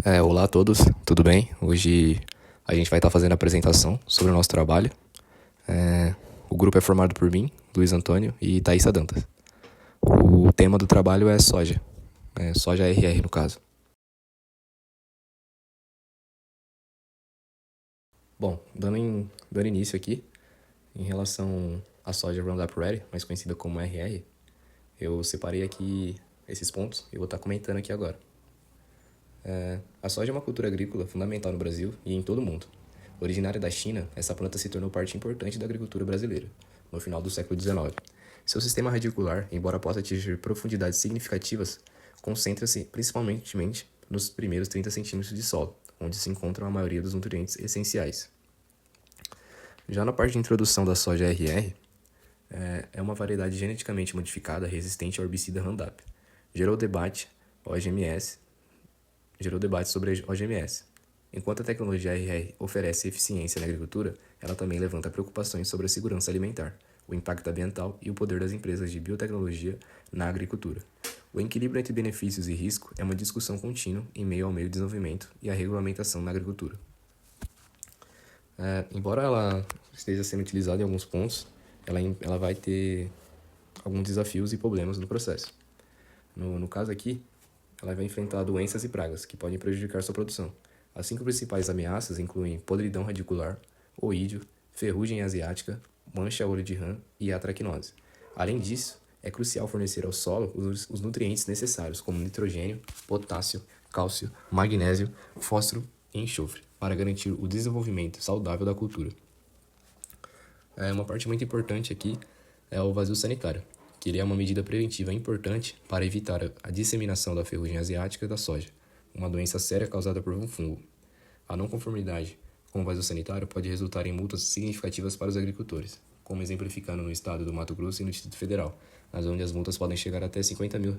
Olá a todos, tudo bem? Hoje a gente vai estar fazendo a apresentação sobre o nosso trabalho. O grupo é formado por mim, Luiz Antônio e Thaisa Dantas. O tema do trabalho é soja, soja RR no caso. Bom, dando início aqui, em relação à soja Roundup Ready, mais conhecida como RR, eu separei aqui esses pontos e vou estar comentando aqui agora. A soja é uma cultura agrícola fundamental no Brasil e em todo o mundo. Originária da China, essa planta se tornou parte importante da agricultura brasileira, no final do século XIX. Seu sistema radicular, embora possa atingir profundidades significativas, concentra-se principalmente nos primeiros 30 centímetros de solo, onde se encontram a maioria dos nutrientes essenciais. Já na parte de introdução da soja RR, é uma variedade geneticamente modificada resistente ao herbicida Roundup. Gerou debate sobre a OGMS. Enquanto a tecnologia RR oferece eficiência na agricultura, ela também levanta preocupações sobre a segurança alimentar, o impacto ambiental e o poder das empresas de biotecnologia na agricultura. O equilíbrio entre benefícios e risco é uma discussão contínua em meio ao meio de desenvolvimento e à regulamentação na agricultura. Embora ela esteja sendo utilizada em alguns pontos, ela vai ter alguns desafios e problemas no processo. No caso aqui, ela vai enfrentar doenças e pragas que podem prejudicar sua produção. As 5 principais ameaças incluem podridão radicular, oídio, ferrugem asiática, mancha-olho de rã e atracnose. Além disso, é crucial fornecer ao solo os nutrientes necessários, como nitrogênio, potássio, cálcio, magnésio, fósforo e enxofre, para garantir o desenvolvimento saudável da cultura. Uma parte muito importante aqui é o vazio sanitário, que ele é uma medida preventiva importante para evitar a disseminação da ferrugem asiática da soja, uma doença séria causada por um fungo. A não conformidade com o vazio sanitário pode resultar em multas significativas para os agricultores, como exemplificando no estado do Mato Grosso e no Distrito Federal, onde as multas podem chegar até R$50 mil.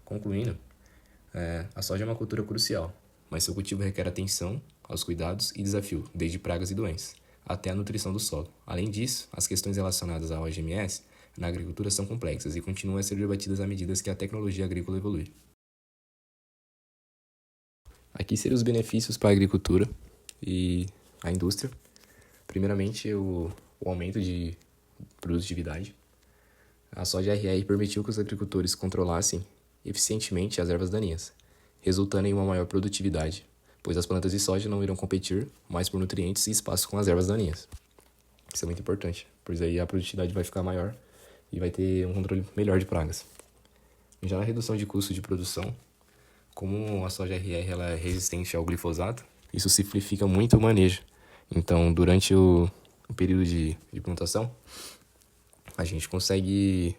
Concluindo, a soja é uma cultura crucial, mas seu cultivo requer atenção aos cuidados e desafio, desde pragas e doenças, até a nutrição do solo. Além disso, as questões relacionadas à OGMS na agricultura são complexas e continuam a ser debatidas à medida que a tecnologia agrícola evolui. Aqui seriam os benefícios para a agricultura e a indústria. Primeiramente, o aumento de produtividade. A soja RR permitiu que os agricultores controlassem eficientemente as ervas daninhas, resultando em uma maior produtividade, pois as plantas de soja não irão competir mais por nutrientes e espaço com as ervas daninhas. Isso é muito importante, pois aí a produtividade vai ficar maior e vai ter um controle melhor de pragas. Já na redução de custo de produção, como a soja RR ela é resistente ao glifosato, isso simplifica muito o manejo. Então, durante o período de plantação, a gente consegue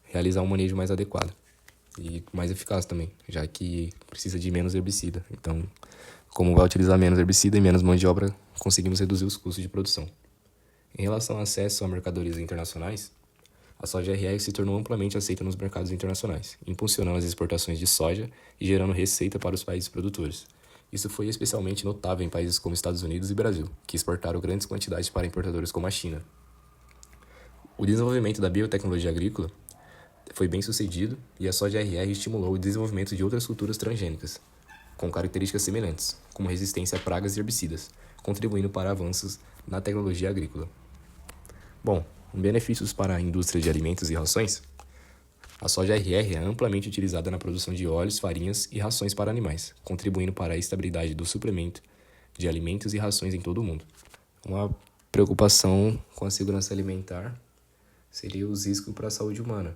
realizar um manejo mais adequado e mais eficaz também, já que precisa de menos herbicida. Então, como vai utilizar menos herbicida e menos mão de obra, conseguimos reduzir os custos de produção. Em relação ao acesso a mercadorias internacionais, a soja RR se tornou amplamente aceita nos mercados internacionais, impulsionando as exportações de soja e gerando receita para os países produtores. Isso foi especialmente notável em países como Estados Unidos e Brasil, que exportaram grandes quantidades para importadores como a China. O desenvolvimento da biotecnologia agrícola foi bem sucedido e a soja RR estimulou o desenvolvimento de outras culturas transgênicas, com características semelhantes, como resistência a pragas e herbicidas, contribuindo para avanços na tecnologia agrícola. Bom, benefícios para a indústria de alimentos e rações. A soja RR é amplamente utilizada na produção de óleos, farinhas e rações para animais, contribuindo para a estabilidade do suplemento de alimentos e rações em todo o mundo. Uma preocupação com a segurança alimentar seria os riscos para a saúde humana,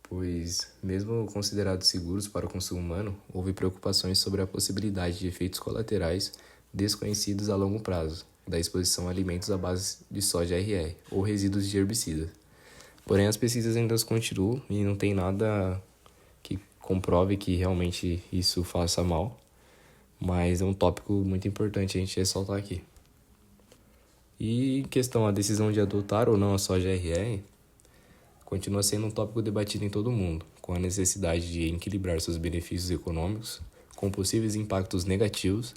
pois, mesmo considerados seguros para o consumo humano, houve preocupações sobre a possibilidade de efeitos colaterais desconhecidos a longo prazo da exposição a alimentos à base de soja RR ou resíduos de herbicidas. Porém, as pesquisas ainda continuam e não tem nada que comprove que realmente isso faça mal, mas é um tópico muito importante a gente ressaltar aqui. E em questão à decisão de adotar ou não a soja RR, continua sendo um tópico debatido em todo o mundo, com a necessidade de equilibrar seus benefícios econômicos com possíveis impactos negativos,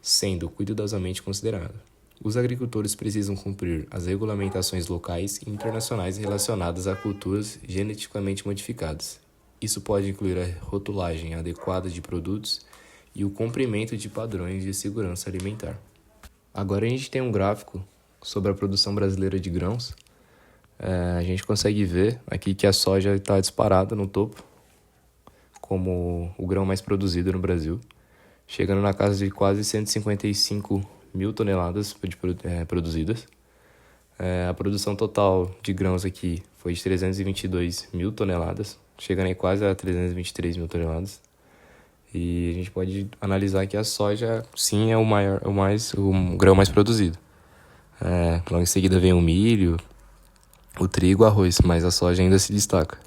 sendo cuidadosamente considerado. Os agricultores precisam cumprir as regulamentações locais e internacionais relacionadas a culturas geneticamente modificadas. Isso pode incluir a rotulagem adequada de produtos e o cumprimento de padrões de segurança alimentar. Agora a gente tem um gráfico sobre a produção brasileira de grãos. A gente consegue ver aqui que a soja está disparada no topo como o grão mais produzido no Brasil, chegando na casa de quase 155 mil toneladas produzidas. A produção total de grãos aqui foi de 322 mil toneladas, chegando aí quase a 323 mil toneladas. E a gente pode analisar que a soja, sim, é o grão mais produzido. Logo em seguida vem o milho, o trigo, o arroz, mas a soja ainda se destaca.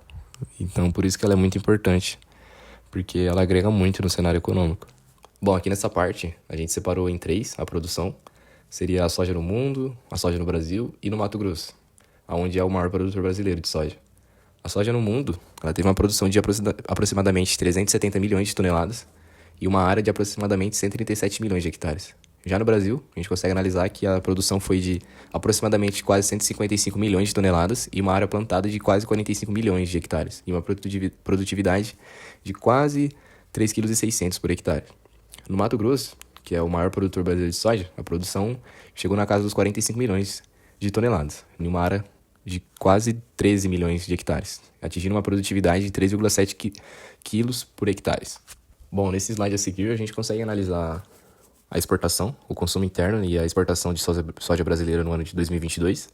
Então, por isso que ela é muito importante, porque ela agrega muito no cenário econômico. Bom, aqui nessa parte, a gente separou em 3 a produção. Seria a soja no mundo, a soja no Brasil e no Mato Grosso, onde é o maior produtor brasileiro de soja. A soja no mundo, ela teve uma produção de aproximadamente 370 milhões de toneladas e uma área de aproximadamente 137 milhões de hectares. Já no Brasil, a gente consegue analisar que a produção foi de aproximadamente quase 155 milhões de toneladas e uma área plantada de quase 45 milhões de hectares e uma produtividade de quase 3,6 kg por hectare. No Mato Grosso, que é o maior produtor brasileiro de soja, a produção chegou na casa dos 45 milhões de toneladas, em uma área de quase 13 milhões de hectares, atingindo uma produtividade de 3,7 quilos por hectare. Bom, nesse slide a seguir a gente consegue analisar a exportação, o consumo interno e a exportação de soja brasileira no ano de 2022.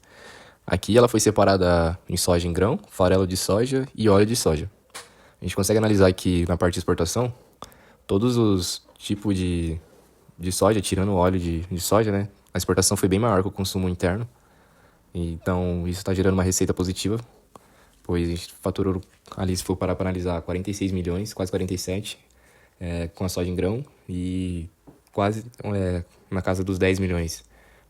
Aqui ela foi separada em soja em grão, farelo de soja e óleo de soja. A gente consegue analisar que na parte de exportação, todos os tipos de soja, tirando o óleo de soja, né? A exportação foi bem maior que o consumo interno. Então, isso está gerando uma receita positiva, pois a gente faturou ali, se for parar para analisar, 46 milhões, quase 47, com a soja em grão e quase na casa dos 10 milhões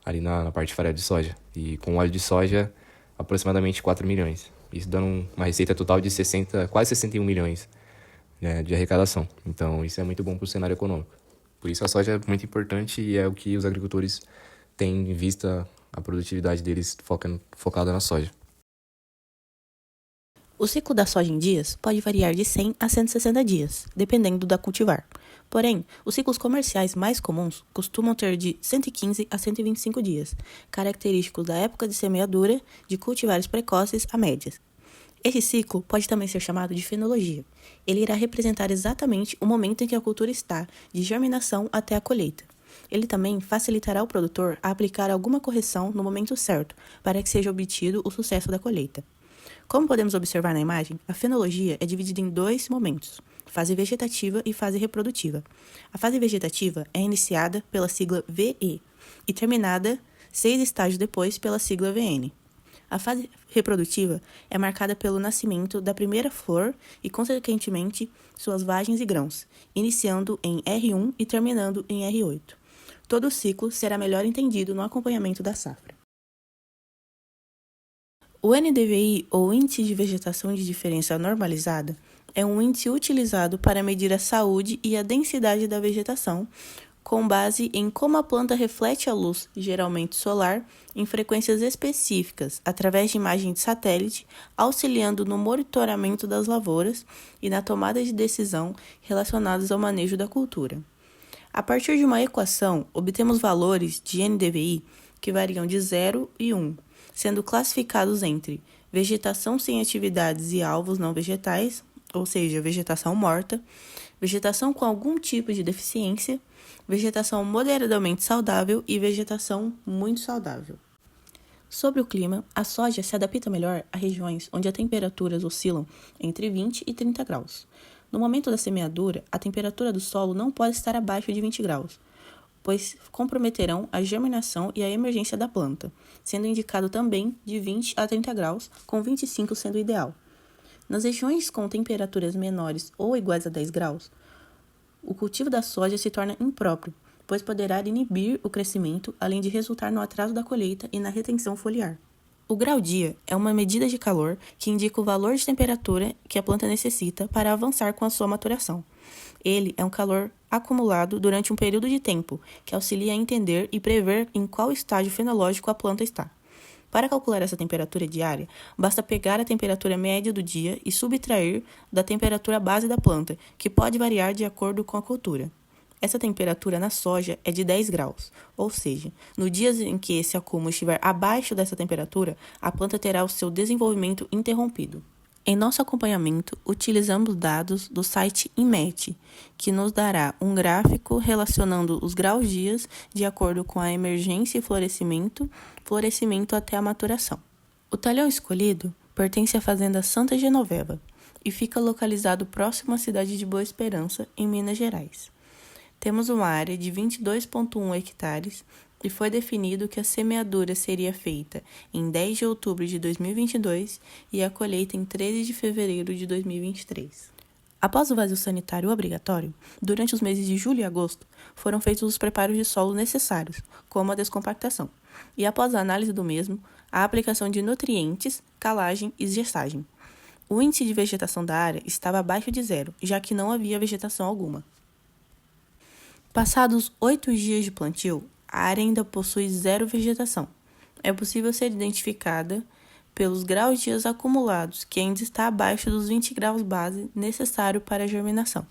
ali na parte de farelo de soja. E com óleo de soja, aproximadamente 4 milhões. Isso dando uma receita total de quase 61 milhões, né, de arrecadação. Então, isso é muito bom para o cenário econômico. Por isso a soja é muito importante e é o que os agricultores têm em vista a produtividade deles focada na soja. O ciclo da soja em dias pode variar de 100 a 160 dias, dependendo da cultivar. Porém, os ciclos comerciais mais comuns costumam ter de 115 a 125 dias, característicos da época de semeadura de cultivares precoces a médias. Esse ciclo pode também ser chamado de fenologia. Ele irá representar exatamente o momento em que a cultura está, de germinação até a colheita. Ele também facilitará o produtor a aplicar alguma correção no momento certo, para que seja obtido o sucesso da colheita. Como podemos observar na imagem, a fenologia é dividida em 2 momentos, fase vegetativa e fase reprodutiva. A fase vegetativa é iniciada pela sigla VE e terminada 6 estágios depois pela sigla VN. A fase reprodutiva é marcada pelo nascimento da primeira flor e, consequentemente, suas vagens e grãos, iniciando em R1 e terminando em R8. Todo o ciclo será melhor entendido no acompanhamento da safra. O NDVI, ou Índice de Vegetação de Diferença Normalizada, é um índice utilizado para medir a saúde e a densidade da vegetação, com base em como a planta reflete a luz, geralmente solar, em frequências específicas, através de imagem de satélite, auxiliando no monitoramento das lavouras e na tomada de decisão relacionadas ao manejo da cultura. A partir de uma equação, obtemos valores de NDVI que variam de 0 e 1, sendo classificados entre vegetação sem atividades e alvos não vegetais, ou seja, vegetação morta, vegetação com algum tipo de deficiência, vegetação moderadamente saudável e vegetação muito saudável. Sobre o clima, a soja se adapta melhor a regiões onde as temperaturas oscilam entre 20 e 30 graus. No momento da semeadura, a temperatura do solo não pode estar abaixo de 20 graus, pois comprometerão a germinação e a emergência da planta, sendo indicado também de 20 a 30 graus, com 25 sendo o ideal. Nas regiões com temperaturas menores ou iguais a 10 graus, o cultivo da soja se torna impróprio, pois poderá inibir o crescimento, além de resultar no atraso da colheita e na retenção foliar. O grau-dia é uma medida de calor que indica o valor de temperatura que a planta necessita para avançar com a sua maturação. Ele é um calor acumulado durante um período de tempo, que auxilia a entender e prever em qual estágio fenológico a planta está. Para calcular essa temperatura diária, basta pegar a temperatura média do dia e subtrair da temperatura base da planta, que pode variar de acordo com a cultura. Essa temperatura na soja é de 10 graus, ou seja, no dia em que esse acúmulo estiver abaixo dessa temperatura, a planta terá o seu desenvolvimento interrompido. Em nosso acompanhamento, utilizamos dados do site INMET, que nos dará um gráfico relacionando os graus-dias de acordo com a emergência e florescimento até a maturação. O talhão escolhido pertence à fazenda Santa Genoveva e fica localizado próximo à cidade de Boa Esperança, em Minas Gerais. Temos uma área de 22,1 hectares e foi definido que a semeadura seria feita em 10 de outubro de 2022 e a colheita em 13 de fevereiro de 2023. Após o vazio sanitário obrigatório, durante os meses de julho e agosto, foram feitos os preparos de solo necessários, como a descompactação, e após a análise do mesmo, a aplicação de nutrientes, calagem e gessagem. O índice de vegetação da área estava abaixo de zero, já que não havia vegetação alguma. Passados 8 dias de plantio, a área ainda possui zero vegetação. É possível ser identificada pelos graus-dias acumulados, que ainda está abaixo dos 20 graus base necessário para a germinação.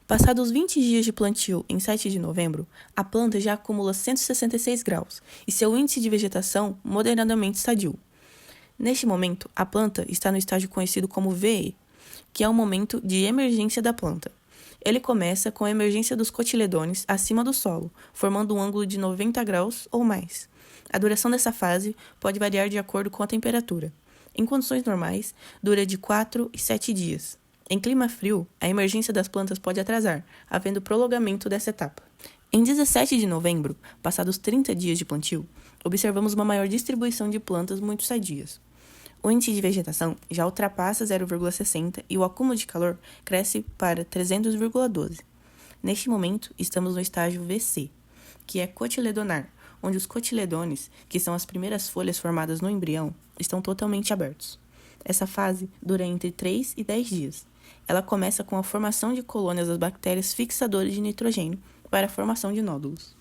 Passados 20 dias de plantio, em 7 de novembro, a planta já acumula 166 graus e seu índice de vegetação moderadamente sadio. Neste momento, a planta está no estágio conhecido como VE, que é o momento de emergência da planta. Ele começa com a emergência dos cotiledones acima do solo, formando um ângulo de 90 graus ou mais. A duração dessa fase pode variar de acordo com a temperatura. Em condições normais, dura de 4 e 7 dias. Em clima frio, a emergência das plantas pode atrasar, havendo prolongamento dessa etapa. Em 17 de novembro, passados 30 dias de plantio, observamos uma maior distribuição de plantas muito sadias. O índice de vegetação já ultrapassa 0,60 e o acúmulo de calor cresce para 300,12. Neste momento, estamos no estágio VC, que é cotiledonar, onde os cotiledones, que são as primeiras folhas formadas no embrião, estão totalmente abertos. Essa fase dura entre 3 e 10 dias. Ela começa com a formação de colônias das bactérias fixadoras de nitrogênio para a formação de nódulos.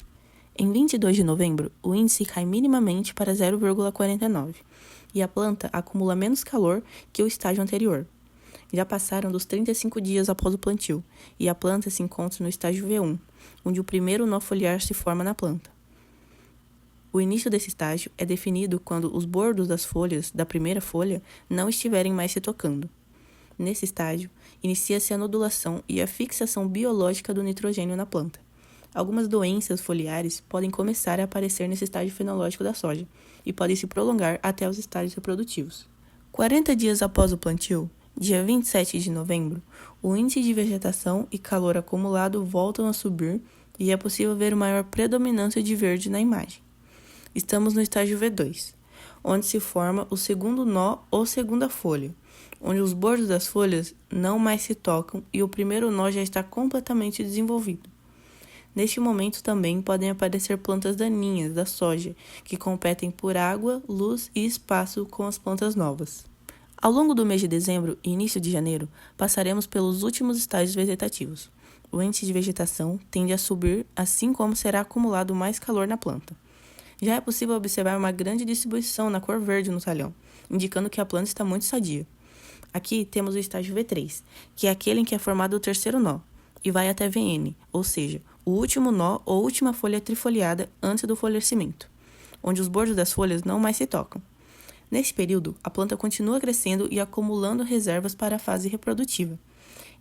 Em 22 de novembro, o índice cai minimamente para 0,49 e a planta acumula menos calor que o estágio anterior. Já passaram dos 35 dias após o plantio e a planta se encontra no estágio V1, onde o primeiro nó foliar se forma na planta. O início desse estágio é definido quando os bordos das folhas da primeira folha não estiverem mais se tocando. Nesse estágio, inicia-se a nodulação e a fixação biológica do nitrogênio na planta. Algumas doenças foliares podem começar a aparecer nesse estágio fenológico da soja e podem se prolongar até os estágios reprodutivos. 40 dias após o plantio, dia 27 de novembro, o índice de vegetação e calor acumulado voltam a subir e é possível ver maior predominância de verde na imagem. Estamos no estágio V2, onde se forma o segundo nó ou segunda folha, onde os bordos das folhas não mais se tocam e o primeiro nó já está completamente desenvolvido. Neste momento também podem aparecer plantas daninhas da soja, que competem por água, luz e espaço com as plantas novas. Ao longo do mês de dezembro e início de janeiro, passaremos pelos últimos estágios vegetativos. O índice de vegetação tende a subir, assim como será acumulado mais calor na planta. Já é possível observar uma grande distribuição na cor verde no talhão, indicando que a planta está muito sadia. Aqui temos o estágio V3, que é aquele em que é formado o terceiro nó, e vai até VN, ou seja, o último nó ou última folha trifoliada antes do florescimento, onde os bordos das folhas não mais se tocam. Nesse período, a planta continua crescendo e acumulando reservas para a fase reprodutiva.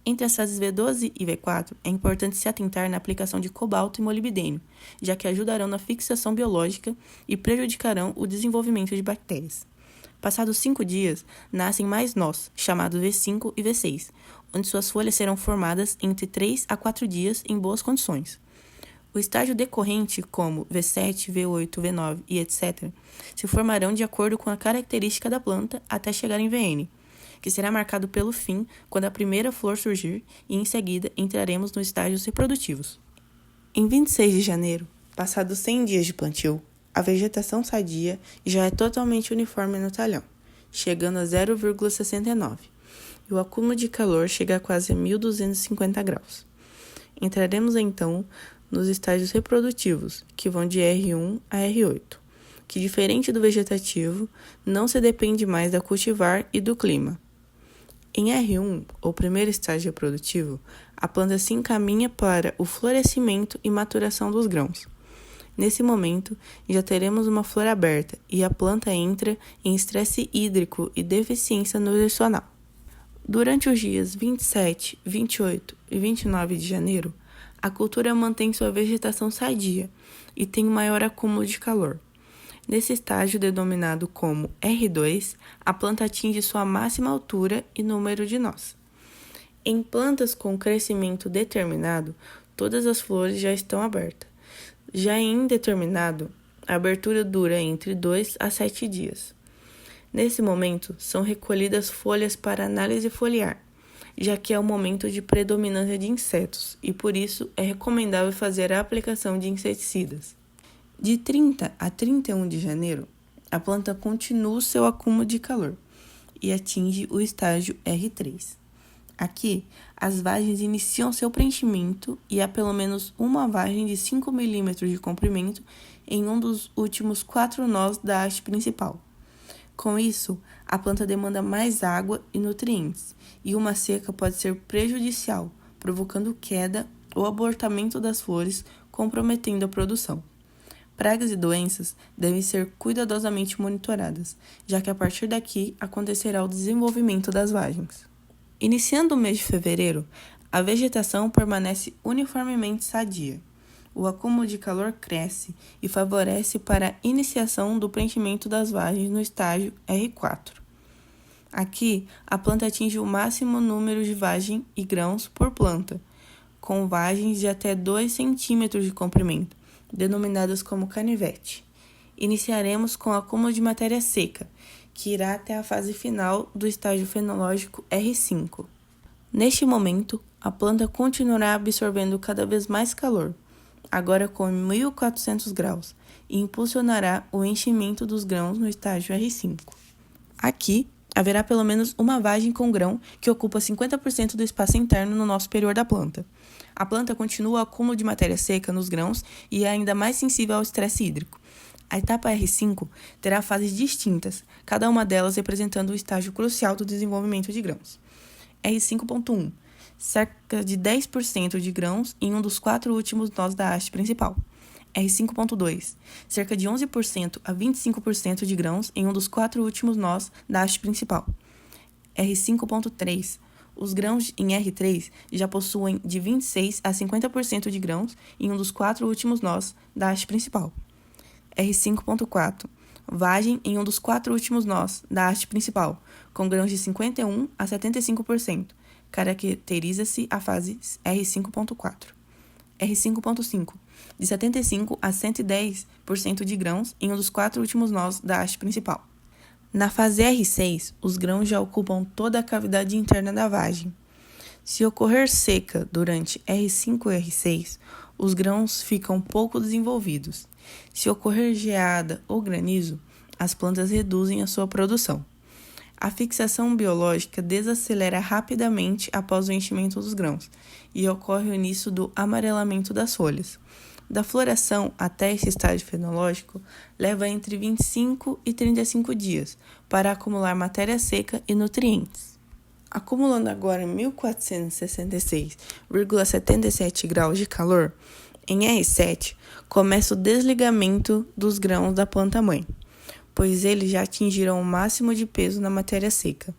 Entre as fases V12 e V4, é importante se atentar na aplicação de cobalto e molibdênio, já que ajudarão na fixação biológica e prejudicarão o desenvolvimento de bactérias. Passados 5 dias, nascem mais nós, chamados V5 e V6, onde suas folhas serão formadas entre 3 a 4 dias em boas condições. O estágio decorrente, como V7, V8, V9 e etc., se formarão de acordo com a característica da planta até chegar em VN, que será marcado pelo fim quando a primeira flor surgir e em seguida entraremos nos estágios reprodutivos. Em 26 de janeiro, passados 100 dias de plantio, a vegetação sadia já é totalmente uniforme no talhão, chegando a 0,69, e o acúmulo de calor chega a quase 1.250 graus. Entraremos então nos estágios reprodutivos, que vão de R1 a R8, que, diferente do vegetativo, não se depende mais da cultivar e do clima. Em R1, ou primeiro estágio reprodutivo, a planta se encaminha para o florescimento e maturação dos grãos. Nesse momento, já teremos uma flor aberta e a planta entra em estresse hídrico e deficiência nutricional. Durante os dias 27, 28 e 29 de janeiro, a cultura mantém sua vegetação sadia e tem maior acúmulo de calor. Nesse estágio, denominado como R2, a planta atinge sua máxima altura e número de nós. Em plantas com crescimento determinado, todas as flores já estão abertas. Já em indeterminado, a abertura dura entre 2 a 7 dias. Nesse momento, são recolhidas folhas para análise foliar, já que é o momento de predominância de insetos e, por isso, é recomendável fazer a aplicação de inseticidas. De 30 a 31 de janeiro, a planta continua o seu acúmulo de calor e atinge o estágio R3. Aqui, as vagens iniciam seu preenchimento e há pelo menos uma vagem de 5 mm de comprimento em um dos últimos 4 nós da haste principal. Com isso, a planta demanda mais água e nutrientes, e uma seca pode ser prejudicial, provocando queda ou abortamento das flores, comprometendo a produção. Pragas e doenças devem ser cuidadosamente monitoradas, já que a partir daqui acontecerá o desenvolvimento das vagens. Iniciando o mês de fevereiro, a vegetação permanece uniformemente sadia. O acúmulo de calor cresce e favorece para a iniciação do preenchimento das vagens no estágio R4. Aqui, a planta atinge o máximo número de vagem e grãos por planta, com vagens de até 2 cm de comprimento, denominadas como canivete. Iniciaremos com o acúmulo de matéria seca, que irá até a fase final do estágio fenológico R5. Neste momento, a planta continuará absorvendo cada vez mais calor, agora com 1400 graus, e impulsionará o enchimento dos grãos no estágio R5. Aqui, haverá pelo menos uma vagem com grão que ocupa 50% do espaço interno no nó superior da planta. A planta continua o acúmulo de matéria seca nos grãos e é ainda mais sensível ao estresse hídrico. A etapa R5 terá fases distintas, cada uma delas representando o estágio crucial do desenvolvimento de grãos. R5.1 cerca de 10% de grãos em um dos 4 últimos nós da haste principal. R5.2 cerca de 11% a 25% de grãos em um dos 4 últimos nós da haste principal. R5.3 os grãos em R3 já possuem de 26% a 50% de grãos em um dos 4 últimos nós da haste principal. R5.4 vagem em um dos 4 últimos nós da haste principal, com grãos de 51% a 75%. Caracteriza-se a fase R5.4. R5.5 de 75% a 110% de grãos em um dos 4 últimos nós da haste principal. Na fase R6, os grãos já ocupam toda a cavidade interna da vagem. Se ocorrer seca durante R5 e R6, os grãos ficam pouco desenvolvidos. Se ocorrer geada ou granizo, as plantas reduzem a sua produção. A fixação biológica desacelera rapidamente após o enchimento dos grãos e ocorre o início do amarelamento das folhas. Da floração até esse estágio fenológico, leva entre 25 e 35 dias para acumular matéria seca e nutrientes. Acumulando agora 1.466,77 graus de calor, em R7 começa o desligamento dos grãos da planta-mãe, pois eles já atingiram o máximo de peso na matéria seca.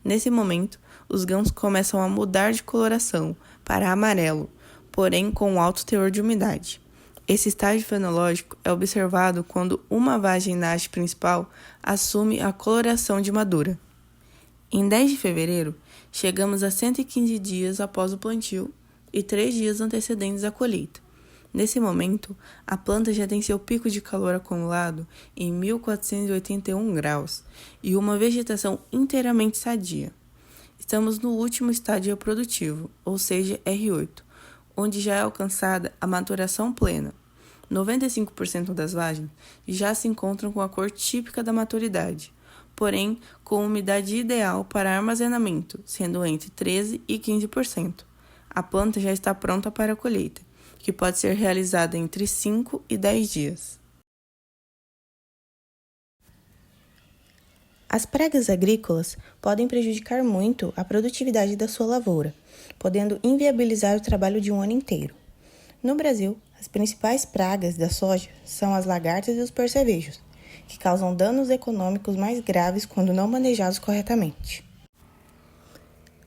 Nesse momento, os grãos começam a mudar de coloração para amarelo, porém com alto teor de umidade. Esse estágio fenológico é observado quando uma vagem na haste principal assume a coloração de madura. Em 10 de fevereiro, chegamos a 115 dias após o plantio e 3 dias antecedentes à colheita. Nesse momento, a planta já tem seu pico de calor acumulado em 1.481 graus e uma vegetação inteiramente sadia. Estamos no último estágio reprodutivo, ou seja, R8, onde já é alcançada a maturação plena. 95% das vagens já se encontram com a cor típica da maturidade, porém com umidade ideal para armazenamento, sendo entre 13% e 15%. A planta já está pronta para a colheita, que pode ser realizada entre 5 e 10 dias. As pragas agrícolas podem prejudicar muito a produtividade da sua lavoura, podendo inviabilizar o trabalho de um ano inteiro. No Brasil, as principais pragas da soja são as lagartas e os percevejos, que causam danos econômicos mais graves quando não manejados corretamente.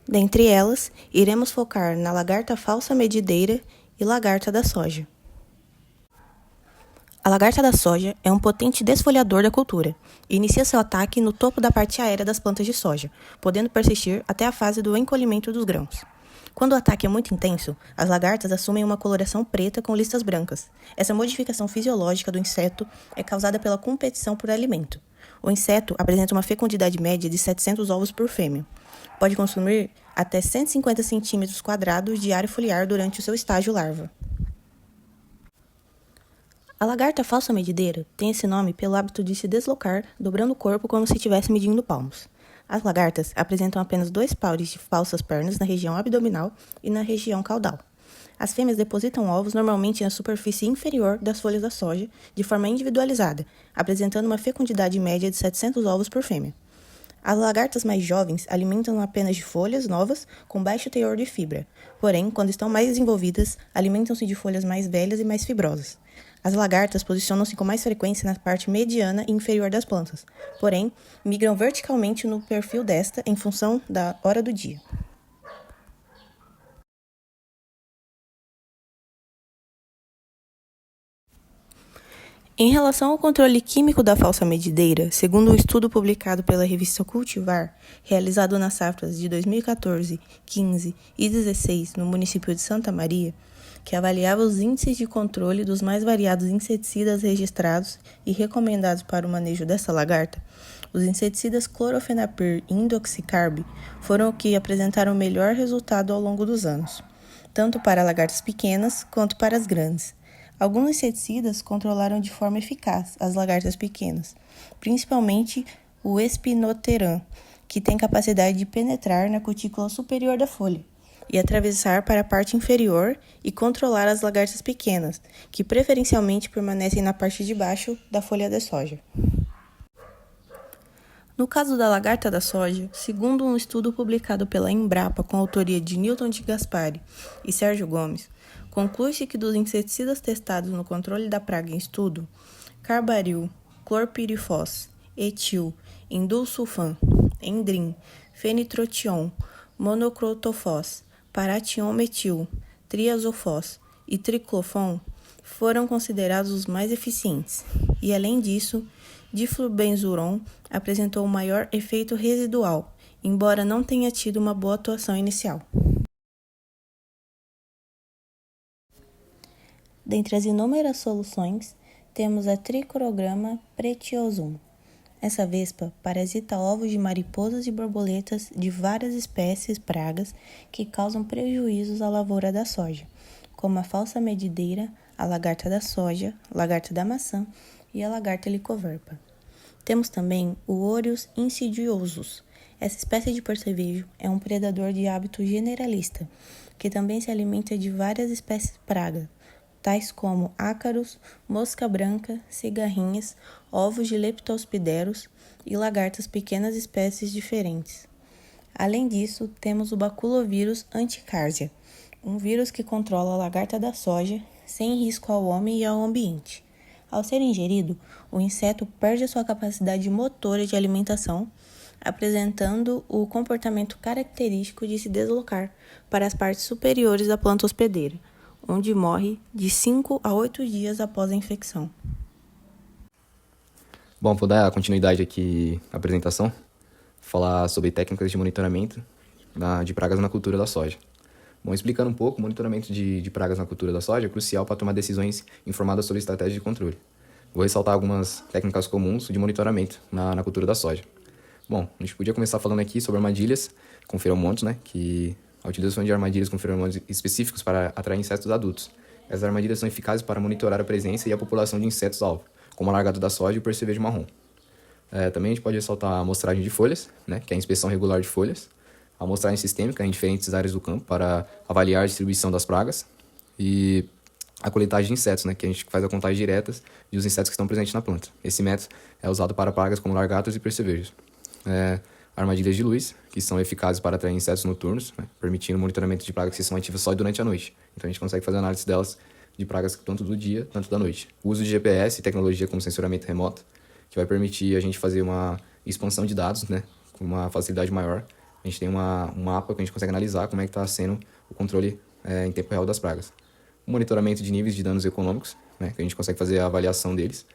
Dentre elas, iremos focar na lagarta falsa medideira e lagarta da soja. A lagarta da soja é um potente desfolhador da cultura e inicia seu ataque no topo da parte aérea das plantas de soja, podendo persistir até a fase do encolhimento dos grãos. Quando o ataque é muito intenso, as lagartas assumem uma coloração preta com listas brancas. Essa modificação fisiológica do inseto é causada pela competição por alimento. O inseto apresenta uma fecundidade média de 700 ovos por fêmea. Pode consumir até 150 centímetros quadrados de área foliar durante o seu estágio larva. A lagarta falsa medideira tem esse nome pelo hábito de se deslocar, dobrando o corpo como se estivesse medindo palmos. As lagartas apresentam apenas 2 pares de falsas pernas na região abdominal e na região caudal. As fêmeas depositam ovos normalmente na superfície inferior das folhas da soja, de forma individualizada, apresentando uma fecundidade média de 700 ovos por fêmea. As lagartas mais jovens alimentam apenas de folhas novas com baixo teor de fibra, porém, quando estão mais desenvolvidas, alimentam-se de folhas mais velhas e mais fibrosas. As lagartas posicionam-se com mais frequência na parte mediana e inferior das plantas, porém, migram verticalmente no perfil desta em função da hora do dia. Em relação ao controle químico da falsa medideira, segundo um estudo publicado pela revista Cultivar, realizado nas safras de 2014, 15 e 16 no município de Santa Maria, que avaliava os índices de controle dos mais variados inseticidas registrados e recomendados para o manejo dessa lagarta, os inseticidas clorofenapir e indoxicarb foram os que apresentaram o melhor resultado ao longo dos anos, tanto para lagartas pequenas quanto para as grandes. Alguns inseticidas controlaram de forma eficaz as lagartas pequenas, principalmente o espinoteran, que tem capacidade de penetrar na cutícula superior da folha e atravessar para a parte inferior e controlar as lagartas pequenas, que preferencialmente permanecem na parte de baixo da folha da soja. No caso da lagarta da soja, segundo um estudo publicado pela Embrapa com autoria de Newton de Gaspari e Sérgio Gomes, conclui-se que dos inseticidas testados no controle da praga em estudo, carbaril, clorpirifos, etil, indulsulfan, endrin, fenitrotion, monocrotofos, parationmetil, triazofos e triclofon foram considerados os mais eficientes, e além disso, diflubenzuron apresentou o maior efeito residual, embora não tenha tido uma boa atuação inicial. Dentre as inúmeras soluções, temos a Trichorograma pretiosum. Essa vespa parasita ovos de mariposas e borboletas de várias espécies pragas que causam prejuízos à lavoura da soja, como a falsa medideira, a lagarta da soja, lagarta da maçã e a lagarta helicoverpa. Temos também o Orius insidiosus. Essa espécie de percevejo é um predador de hábito generalista, que também se alimenta de várias espécies pragas, tais como ácaros, mosca branca, cigarrinhas, ovos de leptospideros e lagartas pequenas espécies diferentes. Além disso, temos o baculovírus anticársia, um vírus que controla a lagarta da soja sem risco ao homem e ao ambiente. Ao ser ingerido, o inseto perde a sua capacidade motora de alimentação, apresentando o comportamento característico de se deslocar para as partes superiores da planta hospedeira, onde morre de 5 a 8 dias após a infecção. Bom, vou dar continuidade aqui à apresentação, falar sobre técnicas de monitoramento de pragas na cultura da soja. Bom, explicando um pouco, o monitoramento de pragas na cultura da soja é crucial para tomar decisões informadas sobre estratégias de controle. Vou ressaltar algumas técnicas comuns de monitoramento na cultura da soja. Bom, a gente podia começar falando aqui sobre armadilhas com feromônios, que a utilização de armadilhas com feromônios específicos para atrair insetos adultos. Essas armadilhas são eficazes para monitorar a presença e a população de insetos-alvo, como a lagarta da soja e o percevejo marrom. Também a gente pode ressaltar a amostragem de folhas, que é a inspeção regular de folhas, a amostragem sistêmica em diferentes áreas do campo para avaliar a distribuição das pragas e a coletagem de insetos, que a gente faz a contagem direta dos insetos que estão presentes na planta. Esse método é usado para pragas como lagartas e percevejos. armadilhas de luz, que são eficazes para atrair insetos noturnos, né, permitindo o monitoramento de pragas que são ativas só durante a noite. Então a gente consegue fazer análise delas de pragas tanto do dia, tanto da noite. O uso de GPS e tecnologia como sensoramento remoto, que vai permitir a gente fazer uma expansão de dados, né, com uma facilidade maior. A gente tem um mapa que a gente consegue analisar como é que está sendo o controle em tempo real das pragas. O monitoramento de níveis de danos econômicos, né, que a gente consegue fazer a avaliação deles.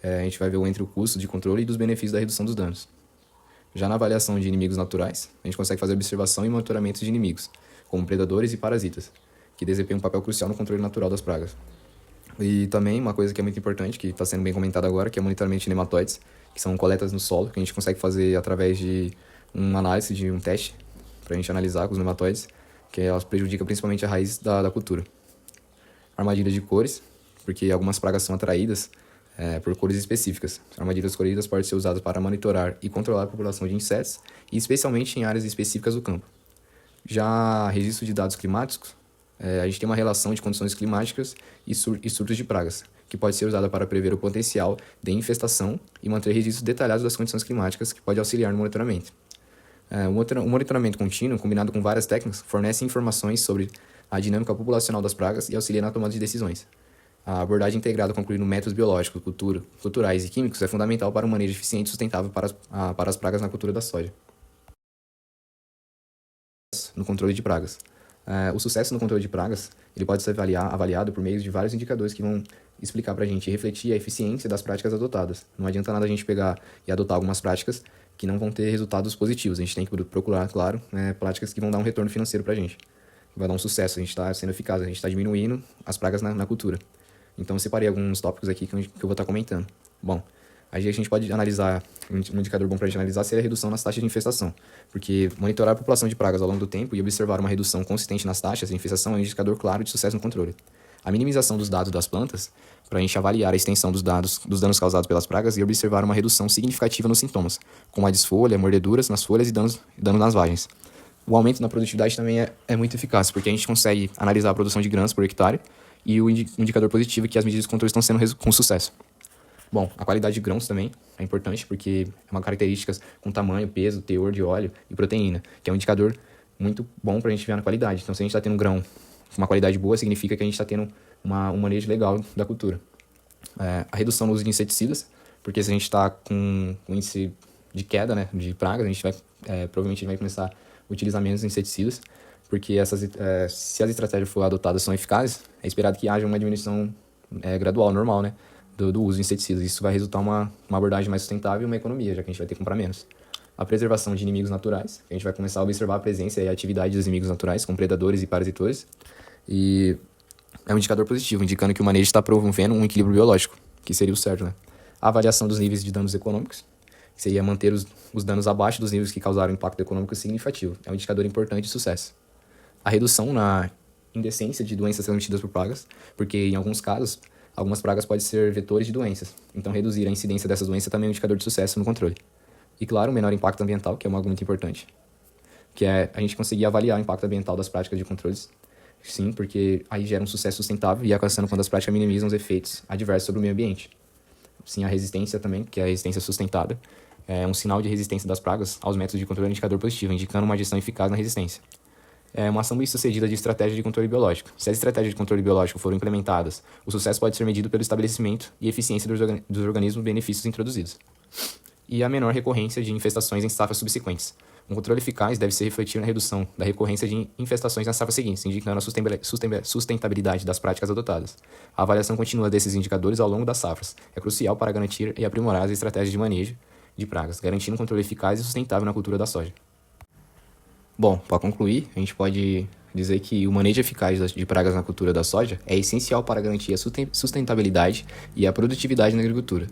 A gente vai ver entre o custo de controle e dos benefícios da redução dos danos. Já na avaliação de inimigos naturais, a gente consegue fazer observação e monitoramento de inimigos, como predadores e parasitas, que desempenham um papel crucial no controle natural das pragas. E também uma coisa que é muito importante, que está sendo bem comentada agora, que é o monitoramento de nematóides, que são coletas no solo, que a gente consegue fazer através de uma análise, de um teste, para a gente analisar com os nematóides, que elas prejudicam principalmente a raiz da cultura. Armadilhas de cores, porque algumas pragas são atraídas por cores específicas. Armadilhas coloridas podem ser usadas para monitorar e controlar a população de insetos, e especialmente em áreas específicas do campo. Já registro de dados climáticos, a gente tem uma relação de condições climáticas e surtos de pragas, que pode ser usada para prever o potencial de infestação e manter registros detalhados das condições climáticas, que pode auxiliar no monitoramento. O monitoramento contínuo, combinado com várias técnicas, fornece informações sobre a dinâmica populacional das pragas e auxilia na tomada de decisões. A abordagem integrada concluindo métodos biológicos, culturais e químicos é fundamental para um manejo eficiente e sustentável para as pragas na cultura da soja. No controle de pragas. O sucesso no controle de pragas ele pode ser avaliado por meio de vários indicadores que vão explicar para a gente e refletir a eficiência das práticas adotadas. Não adianta nada a gente pegar e adotar algumas práticas que não vão ter resultados positivos. A gente tem que procurar, claro, práticas que vão dar um retorno financeiro para a gente. Vai dar um sucesso, a gente está sendo eficaz, a gente está diminuindo as pragas na cultura. Então eu separei alguns tópicos aqui que eu vou estar comentando. Bom, aí a gente pode analisar, um indicador bom para a gente analisar seria a redução nas taxas de infestação, porque monitorar a população de pragas ao longo do tempo e observar uma redução consistente nas taxas de infestação é um indicador claro de sucesso no controle. A minimização dos dados das plantas, para a gente avaliar a extensão dos danos causados pelas pragas e observar uma redução significativa nos sintomas, como a desfolha, mordeduras nas folhas e danos nas vagens. O aumento na produtividade também é muito eficaz, porque a gente consegue analisar a produção de grãos por hectare e o indicador positivo é que as medidas de controle estão sendo com sucesso. Bom, a qualidade de grãos também é importante, porque é uma característica com tamanho, peso, teor de óleo e proteína, que é um indicador muito bom para a gente ver na qualidade. Então, se a gente está tendo um grão com uma qualidade boa, significa que a gente está tendo um manejo legal da cultura. A redução no uso de inseticidas, porque se a gente está com um índice de queda, né, de pragas, a gente provavelmente vai começar a utilizar menos inseticidas, porque se as estratégias forem adotadas são eficazes, é esperado que haja uma diminuição gradual, normal, né, do uso de inseticidas. Isso vai resultar uma abordagem mais sustentável e uma economia, já que a gente vai ter que comprar menos. A preservação de inimigos naturais, a gente vai começar a observar a presença e a atividade dos inimigos naturais, como predadores e parasitores, e é um indicador positivo, indicando que o manejo está promovendo um equilíbrio biológico, que seria o certo, né? A avaliação dos níveis de danos econômicos, que seria manter os danos abaixo dos níveis que causaram impacto econômico significativo, é um indicador importante de sucesso. A redução na indecência de doenças transmitidas por pragas, porque em alguns casos, algumas pragas podem ser vetores de doenças, então reduzir a incidência dessas doenças também é um indicador de sucesso no controle. E claro, o menor impacto ambiental, que é algo muito importante, que é a gente conseguir avaliar o impacto ambiental das práticas de controles. Sim, porque aí gera um sucesso sustentável e alcançando quando as práticas minimizam os efeitos adversos sobre o meio ambiente. Sim, a resistência também, que é a resistência sustentada, é um sinal de resistência das pragas aos métodos de controle indicador positivo, indicando uma gestão eficaz na resistência. É uma ação bem-sucedida de estratégia de controle biológico. Se as estratégias de controle biológico forem implementadas, o sucesso pode ser medido pelo estabelecimento e eficiência dos organismos benefícios introduzidos. E a menor recorrência de infestações em safras subsequentes. Um controle eficaz deve se refletir na redução da recorrência de infestações nas safras seguintes, indicando a sustentabilidade das práticas adotadas. A avaliação contínua desses indicadores ao longo das safras é crucial para garantir e aprimorar as estratégias de manejo de pragas, garantindo um controle eficaz e sustentável na cultura da soja. Bom, para concluir, a gente pode dizer que o manejo eficaz de pragas na cultura da soja é essencial para garantir a sustentabilidade e a produtividade na agricultura.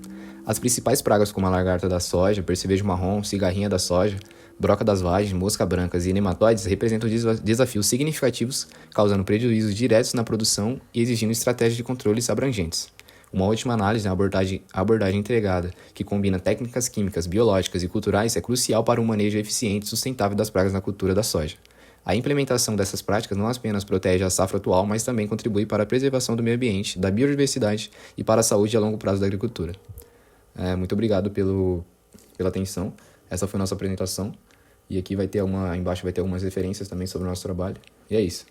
As principais pragas como a lagarta da soja, percevejo marrom, cigarrinha da soja, broca das vagens, mosca brancas e nematóides representam desafios significativos, causando prejuízos diretos na produção e exigindo estratégias de controles abrangentes. Uma última análise, a abordagem integrada, que combina técnicas químicas, biológicas e culturais, é crucial para um manejo eficiente e sustentável das pragas na cultura da soja. A implementação dessas práticas não apenas protege a safra atual, mas também contribui para a preservação do meio ambiente, da biodiversidade e para a saúde a longo prazo da agricultura. Muito obrigado pela atenção. Essa foi a nossa apresentação. E aqui embaixo vai ter algumas referências também sobre o nosso trabalho. E é isso.